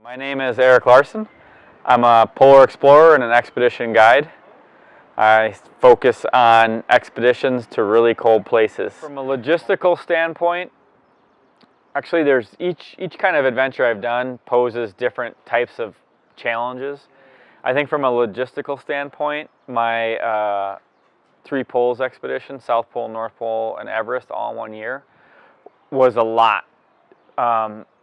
My name is Eric Larsen. I'm a polar explorer and an expedition guide. I focus on expeditions to really cold places. From a logistical standpoint, actually there's each kind of adventure I've done poses different types of challenges. I think from a logistical standpoint, my 3 poles expedition, South Pole, North Pole, and Everest all in 1 year, was a lot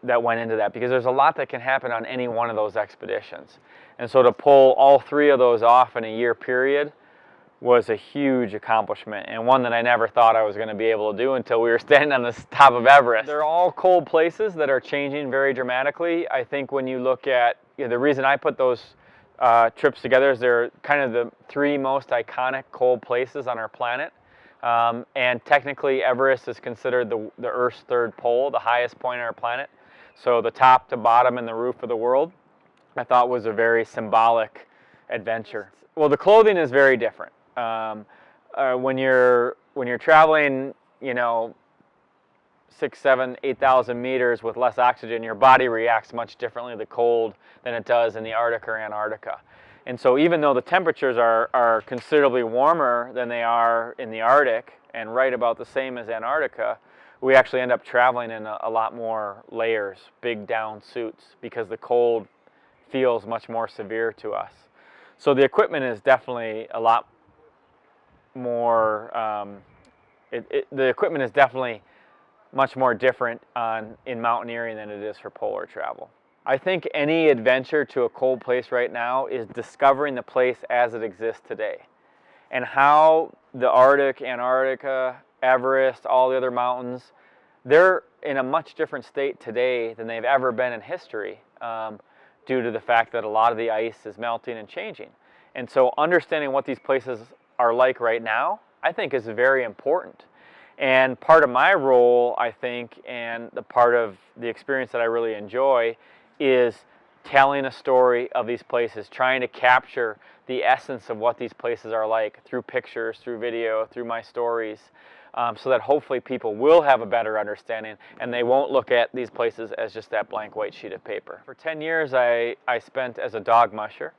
that went into that, because there's a lot that can happen on any one of those expeditions. And so to pull all 3 of those off in a year period was a huge accomplishment, and one that I never thought I was going to be able to do until we were standing on the top of Everest. They're all cold places that are changing very dramatically. I think when you look at, the reason I put those trips together is they're kind of the 3 most iconic cold places on our planet. And technically Everest is considered the Earth's 3rd pole, the highest point on our planet. So the top to bottom and the roof of the world, I thought was a very symbolic adventure. Well, the clothing is very different. When you're traveling, 6, 7, 8,000 meters with less oxygen, your body reacts much differently to the cold than it does in the Arctic or Antarctica. And so even though the temperatures are considerably warmer than they are in the Arctic and right about the same as Antarctica, we actually end up traveling in a lot more layers, big down suits, because the cold feels much more severe to us. So the equipment is definitely a lot more, the equipment is definitely much more different in mountaineering than it is for polar travel. I think any adventure to a cold place right now is discovering the place as it exists today, and how the Arctic, Antarctica, Everest, all the other mountains, they're in a much different state today than they've ever been in history, due to the fact that a lot of the ice is melting and changing. And so understanding what these places are like right now, I think, is very important. And part of my role, I think, and the part of the experience that I really enjoy, is telling a story of these places, trying to capture the essence of what these places are like through pictures, through video, through my stories, so that hopefully people will have a better understanding and they won't look at these places as just that blank white sheet of paper. For 10 years I spent as a dog musher,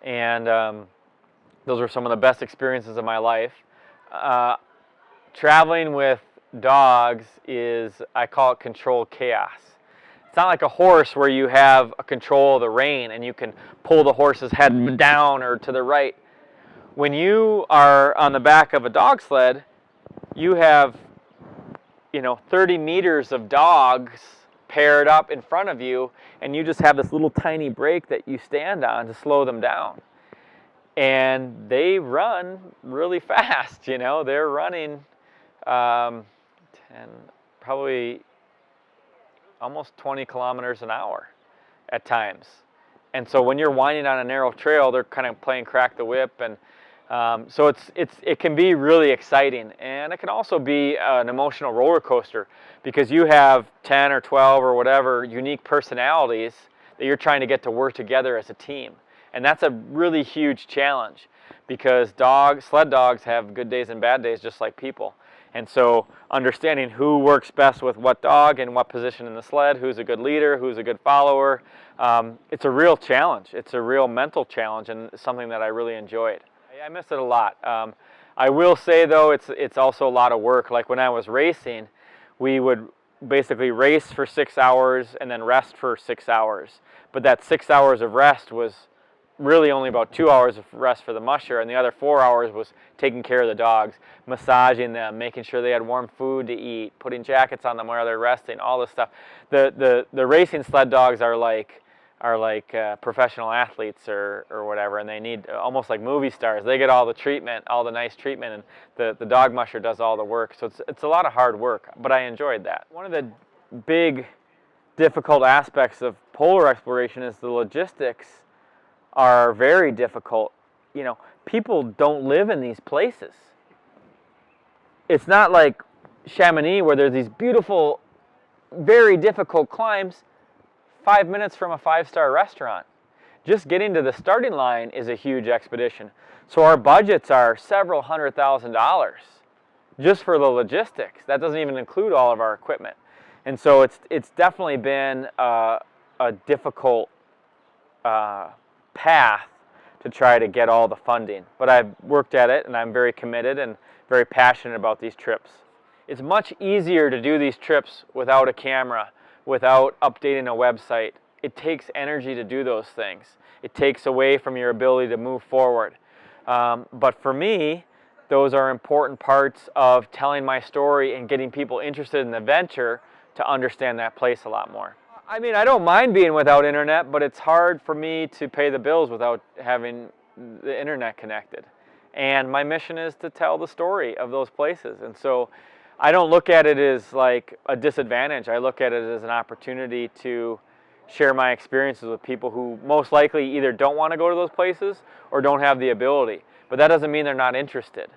and those were some of the best experiences of my life. Traveling with dogs is, I call it controlled chaos. It's not like a horse where you have a control of the rein and you can pull the horse's head down or to the right. When you are on the back of a dog sled, you have 30 meters of dogs paired up in front of you, and you just have this little tiny brake that you stand on to slow them down. And they run really fast, they're running probably almost 20 kilometers an hour at times. And so when you're winding on a narrow trail, they're kind of playing crack the whip, and so it can be really exciting, and it can also be an emotional roller coaster, because you have 10 or 12 or whatever unique personalities that you're trying to get to work together as a team. And that's a really huge challenge, because sled dogs have good days and bad days just like people. And so understanding who works best with what dog and what position in the sled, who's a good leader, who's a good follower, it's a real challenge. It's a real mental challenge, and something that I really enjoyed. I miss it a lot. I will say though, it's also a lot of work. Like when I was racing, we would basically race for 6 hours and then rest for 6 hours. But that 6 hours of rest was really only about 2 hours of rest for the musher, and the other 4 hours was taking care of the dogs, massaging them, making sure they had warm food to eat, putting jackets on them while they're resting, all this stuff. The racing sled dogs are like professional athletes or whatever, and they need, almost like movie stars. They get all the treatment, all the nice treatment, and the dog musher does all the work. So it's a lot of hard work, but I enjoyed that. One of the big difficult aspects of polar exploration is the logistics are very difficult. People don't live in these places. It's not like Chamonix where there's these beautiful, very difficult climbs 5 minutes from a 5-star restaurant. Just getting to the starting line is a huge expedition. So our budgets are several $100,000 just for the logistics. That doesn't even include all of our equipment. And so it's definitely been a difficult path to try to get all the funding. But I've worked at it, and I'm very committed and very passionate about these trips. It's much easier to do these trips without a camera, without updating a website. It takes energy to do those things. It takes away from your ability to move forward. But for me, those are important parts of telling my story and getting people interested in the venture to understand that place a lot more. I mean, I don't mind being without internet, but it's hard for me to pay the bills without having the internet connected. And my mission is to tell the story of those places. And so I don't look at it as like a disadvantage. I look at it as an opportunity to share my experiences with people who most likely either don't want to go to those places or don't have the ability. But that doesn't mean they're not interested.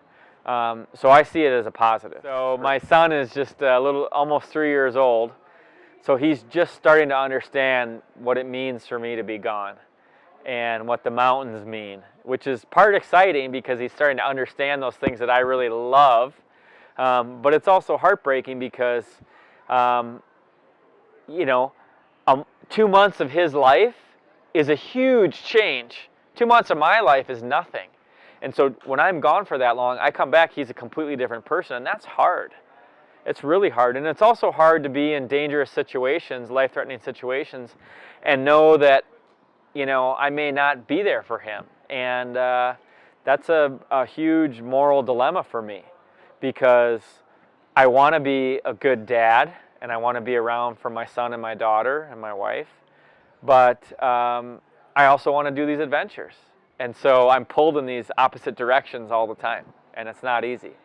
So I see it as a positive. So my son is just almost 3 years old. So he's just starting to understand what it means for me to be gone and what the mountains mean, which is part exciting because he's starting to understand those things that I really love. But it's also heartbreaking because, 2 months of his life is a huge change. 2 months of my life is nothing. And so when I'm gone for that long, I come back, he's a completely different person, and that's hard. It's really hard. And it's also hard to be in dangerous situations, life-threatening situations, and know that, I may not be there for him. And that's a huge moral dilemma for me because I want to be a good dad and I want to be around for my son and my daughter and my wife. But I also want to do these adventures. And so I'm pulled in these opposite directions all the time, and it's not easy.